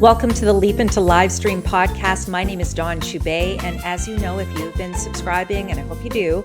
Welcome to the Leap into Livestream podcast. My name is Dawn Chubai, and as you know, if you've been subscribing, and I hope you do,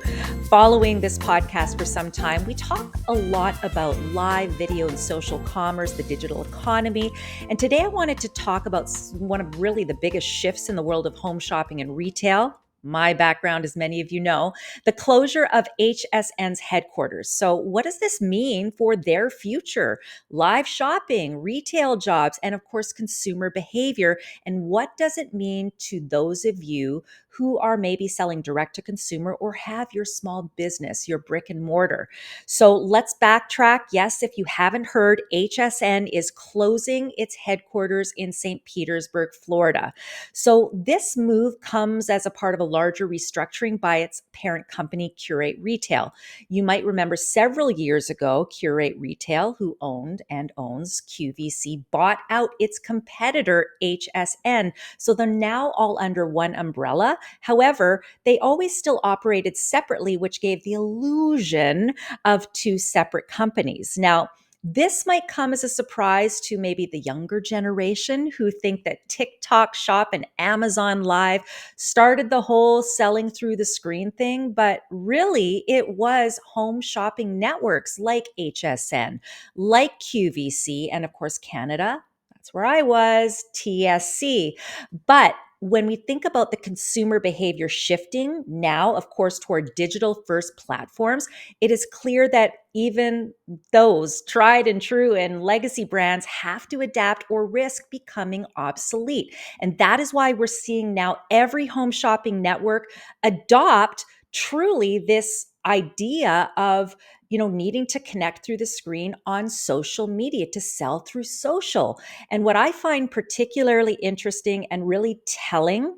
following this podcast for some time, we talk a lot about live video and social commerce, the digital economy. And today I wanted to talk about one of really the biggest shifts in the world of home shopping and retail. My background, as many of you know, the closure of HSN's headquarters. So what does this mean for their future? Live shopping, retail jobs, and of course, consumer behavior. And what does it mean to those of you who are maybe selling direct to consumer or have your small business, your brick and mortar? So let's backtrack. Yes, if you haven't heard, HSN is closing its headquarters in St. Petersburg, Florida. So this move comes as a part of a larger restructuring by its parent company, Curate Retail. You might remember several years ago, Curate Retail, who owned and owns QVC, bought out its competitor, HSN. So they're now all under one umbrella. However, they always still operated separately, which gave the illusion of two separate companies. Now, this might come as a surprise to maybe the younger generation who think that TikTok Shop and Amazon Live started the whole selling through the screen thing, but really it was home shopping networks like HSN, like QVC, and of course Canada. That's where I was, TSC. But when we think about the consumer behavior shifting now, of course, toward digital first platforms, it is clear that even those tried and true and legacy brands have to adapt or risk becoming obsolete. And that is why we're seeing now every home shopping network adopt truly this idea of needing to connect through the screen on social media to sell through social. And what I find particularly interesting and really telling,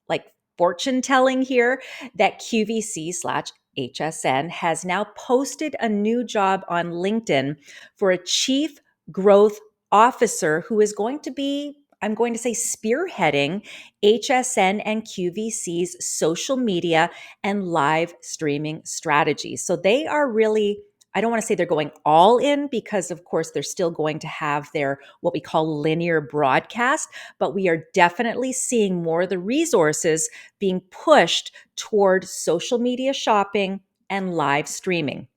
like fortune telling here, that QVC slash HSN has now posted a new job on LinkedIn for a chief growth officer who is going to be, I'm going to say, spearheading HSN and QVC's social media and live streaming strategies. So they are really, I don't want to say they're going all in, because of course they're still going to have their what we call linear broadcast, but we are definitely seeing more of the resources being pushed toward social media shopping and live streaming.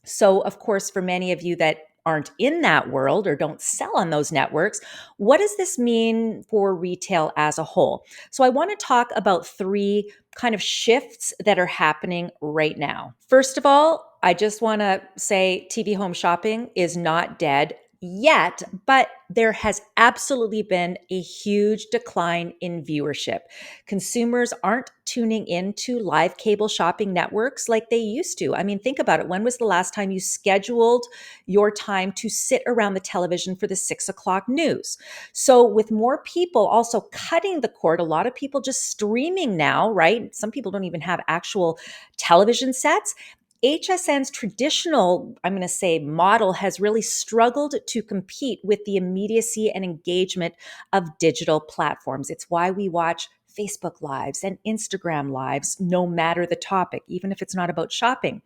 So of course, for many of you that aren't in that world or don't sell on those networks, what does this mean for retail as a whole? So I want to talk about three kind of shifts that are happening right now. First of all, I just want to say TV home shopping is not dead yet, but there has absolutely been a huge decline in viewership. Consumers aren't tuning into live cable shopping networks like they used to. I mean, think about it. When was the last time you scheduled your time to sit around the television for the 6 o'clock news? So with more people also cutting the cord, a lot of people just streaming now, right? Some people don't even have actual television sets. HSN's traditional, I'm going to say, model has really struggled to compete with the immediacy and engagement of digital platforms. It's why we watch Facebook Lives and Instagram Lives, no matter the topic, even if it's not about shopping.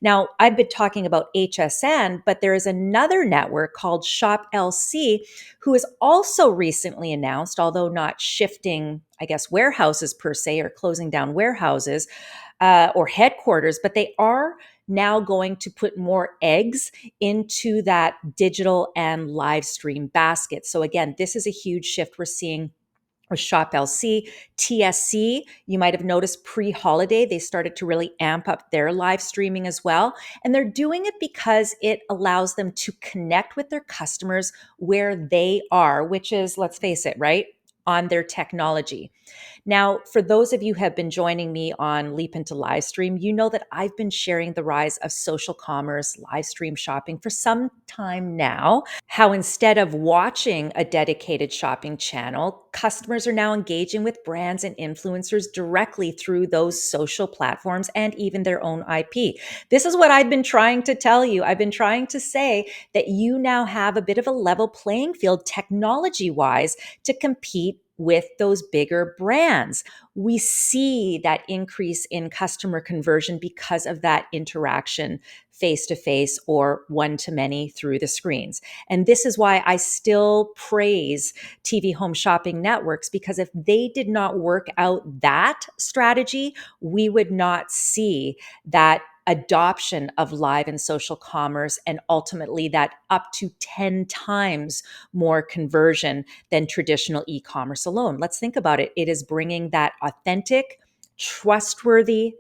Now, I've been talking about HSN, but there is another network called Shop LC who has also recently announced, although not shifting, I guess, warehouses per se or closing down warehouses, or headquarters, but they are now going to put more eggs into that digital and live stream basket. So again, this is a huge shift we're seeing with Shop LC. TSC, you might have noticed pre-holiday, they started to really amp up their live streaming as well. And they're doing it because it allows them to connect with their customers where they are, which is, let's face it, right? On their technology. Now, for those of you who have been joining me on Leap into Livestream, you know that I've been sharing the rise of social commerce, live stream shopping for some time now. How instead of watching a dedicated shopping channel, customers are now engaging with brands and influencers directly through those social platforms and even their own IP. This is what I've been trying to tell you. I've been trying to say that you now have a bit of a level playing field technology-wise to compete with those bigger brands. We see that increase in customer conversion because of that interaction face to face or one to many through the screens. And this is why I still praise TV home shopping networks, because if they did not work out that strategy, we would not see that adoption of live and social commerce, and ultimately that up to 10 times more conversion than traditional e-commerce alone. Let's think about it. It is bringing that authentic, trustworthy,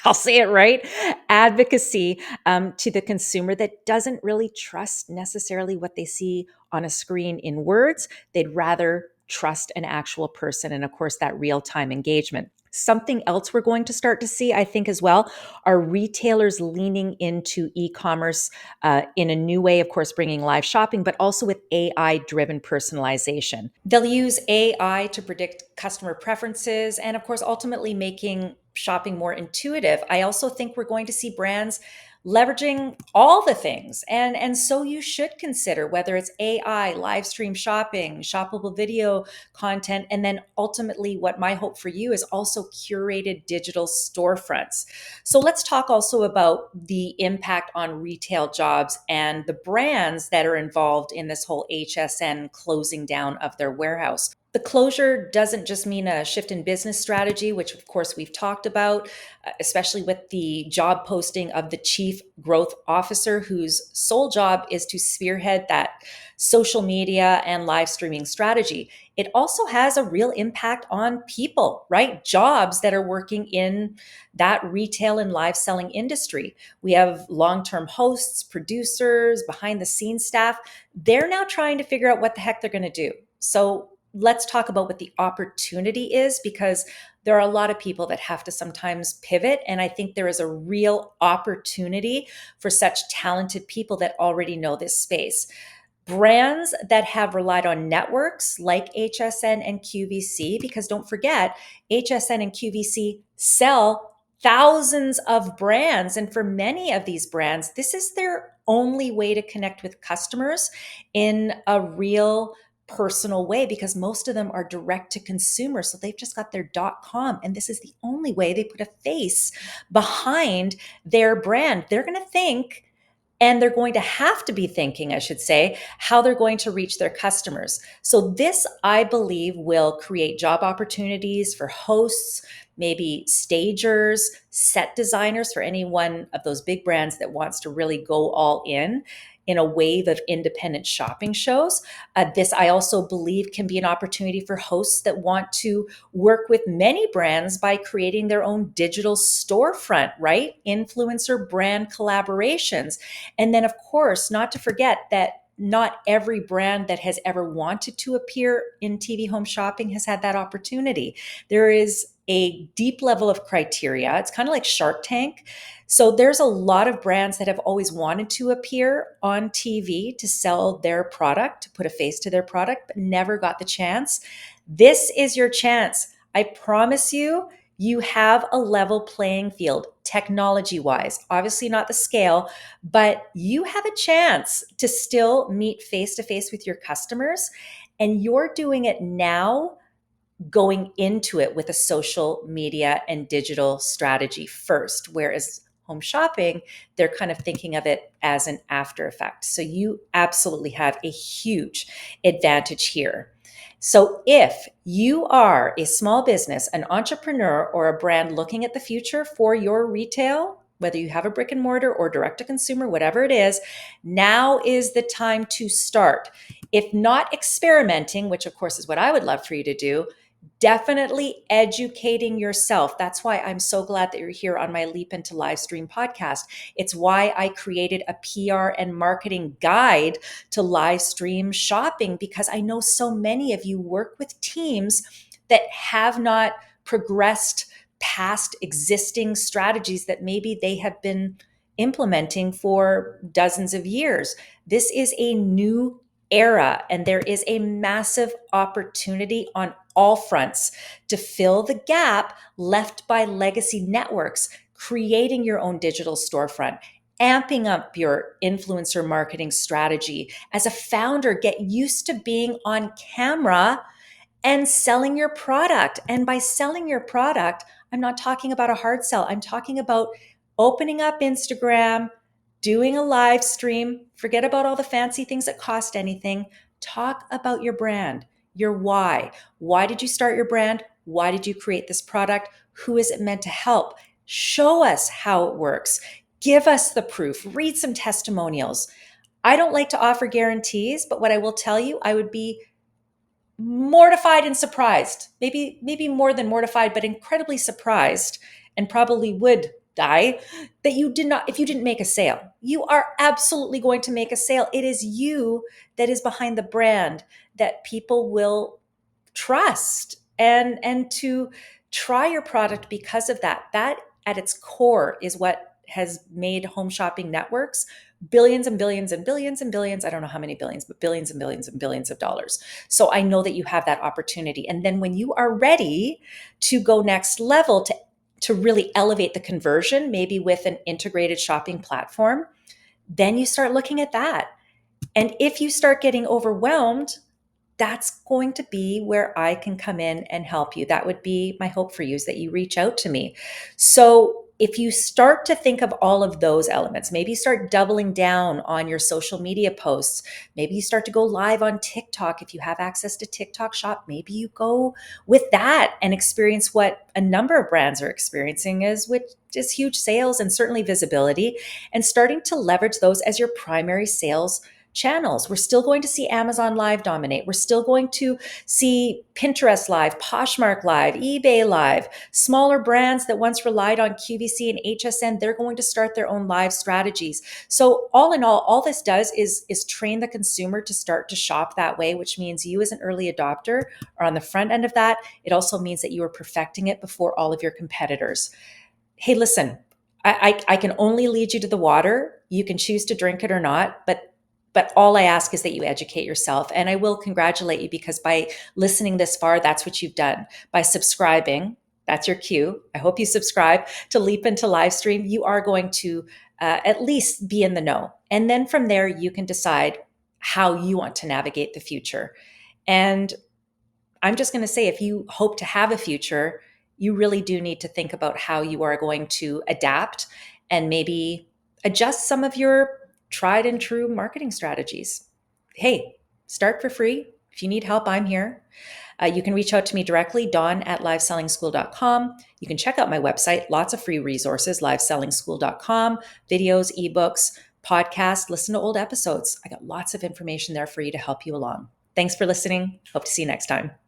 I'll say it right, advocacy to the consumer that doesn't really trust necessarily what they see on a screen in words. They'd rather trust an actual person. And of course, that real time engagement. Something else we're going to start to see, I think, as well, are retailers leaning into e-commerce in a new way, of course, bringing live shopping, but also with AI-driven personalization. They'll use AI to predict customer preferences and, of course, ultimately making shopping more intuitive. I also think we're going to see brands leveraging all the things. And so you should consider whether it's AI, live stream shopping, shoppable video content, and then ultimately what my hope for you is also curated digital storefronts. So let's talk also about the impact on retail jobs and the brands that are involved in this whole HSN closing down of their warehouse. The closure doesn't just mean a shift in business strategy, which of course we've talked about, especially with the job posting of the chief growth officer, whose sole job is to spearhead that social media and live streaming strategy. It also has a real impact on people, right? Jobs that are working in that retail and live selling industry. We have long-term hosts, producers, behind the scenes staff. They're now trying to figure out what the heck they're going to do. So let's talk about what the opportunity is, because there are a lot of people that have to sometimes pivot. And I think there is a real opportunity for such talented people that already know this space. Brands that have relied on networks like HSN and QVC, because don't forget, HSN and QVC sell thousands of brands. And for many of these brands, this is their only way to connect with customers in a real personal way, because most of them are direct to consumer. So they've just got their .com, and this is the only way they put a face behind their brand. They're going to think, and they're going to have to be thinking, I should say, how they're going to reach their customers. So this, I believe, will create job opportunities for hosts, maybe stagers, set designers, for any one of those big brands that wants to really go all in a wave of independent shopping shows. This, I also believe, can be an opportunity for hosts that want to work with many brands by creating their own digital storefront, right? Influencer brand collaborations. And then, of course, not to forget that not every brand that has ever wanted to appear in TV home shopping has had that opportunity. There is a deep level of criteria. It's kind of like Shark Tank. So there's a lot of brands that have always wanted to appear on TV to sell their product, to put a face to their product, but never got the chance. This is your chance. I promise you, you have a level playing field technology wise. Obviously not the scale, but you have a chance to still meet face to face with your customers. And you're doing it now, going into it with a social media and digital strategy first, whereas home shopping, they're kind of thinking of it as an after effect. So you absolutely have a huge advantage here. So if you are a small business, an entrepreneur, or a brand looking at the future for your retail, whether you have a brick and mortar or direct to consumer, whatever it is, now is the time to start. If not experimenting, which of course is what I would love for you to do, definitely educating yourself. That's why I'm so glad that you're here on my Leap into Livestream podcast. It's why I created a PR and marketing guide to live stream shopping, because I know so many of you work with teams that have not progressed past existing strategies that maybe they have been implementing for dozens of years. This is a new era, and there is a massive opportunity on all fronts to fill the gap left by legacy networks, creating your own digital storefront, amping up your influencer marketing strategy. As a founder, get used to being on camera and selling your product. And by selling your product, I'm not talking about a hard sell. I'm talking about opening up Instagram, doing a live stream. Forget about all the fancy things that cost anything. Talk about your brand, your why. Why did you start your brand? Why did you create this product? Who is it meant to help? Show us how it works. Give us the proof. Read some testimonials. I don't like to offer guarantees, but what I will tell you, I would be mortified and surprised, maybe more than mortified, but incredibly surprised, and probably would die that you did not, if you didn't make a sale. You are absolutely going to make a sale. It is you that is behind the brand that people will trust and to try your product because of that. That at its core is what has made home shopping networks billions and billions and billions and billions. I don't know how many billions, but billions and billions and billions of dollars. So I know that you have that opportunity. And then when you are ready to go next level to really elevate the conversion, maybe with an integrated shopping platform, then you start looking at that. And if you start getting overwhelmed, that's going to be where I can come in and help you. That would be my hope for you, is that you reach out to me. So if you start to think of all of those elements, maybe start doubling down on your social media posts. Maybe you start to go live on TikTok. If you have access to TikTok Shop, maybe you go with that and experience what a number of brands are experiencing, which is huge sales and certainly visibility, and starting to leverage those as your primary sales channels. We're still going to see Amazon Live dominate. We're still going to see Pinterest Live, Poshmark Live, eBay Live. Smaller brands that once relied on QVC and HSN, they're going to start their own live strategies. So all in all this does is train the consumer to start to shop that way, which means you as an early adopter are on the front end of that. It also means that you are perfecting it before all of your competitors. Hey, listen, I can only lead you to the water. You can choose to drink it or not, but all I ask is that you educate yourself. And I will congratulate you, because by listening this far, that's what you've done. By subscribing, that's your cue. I hope you subscribe to Leap Into Livestream. You are going to at least be in the know. And then from there, you can decide how you want to navigate the future. And I'm just going to say, if you hope to have a future, you really do need to think about how you are going to adapt and maybe adjust some of your tried and true marketing strategies. Hey, start for free. If you need help, I'm here. You can reach out to me directly, dawn@livesellingschool.com. You can check out my website, lots of free resources, livesellingschool.com, videos, ebooks, podcasts, listen to old episodes. I got lots of information there for you to help you along. Thanks for listening. Hope to see you next time.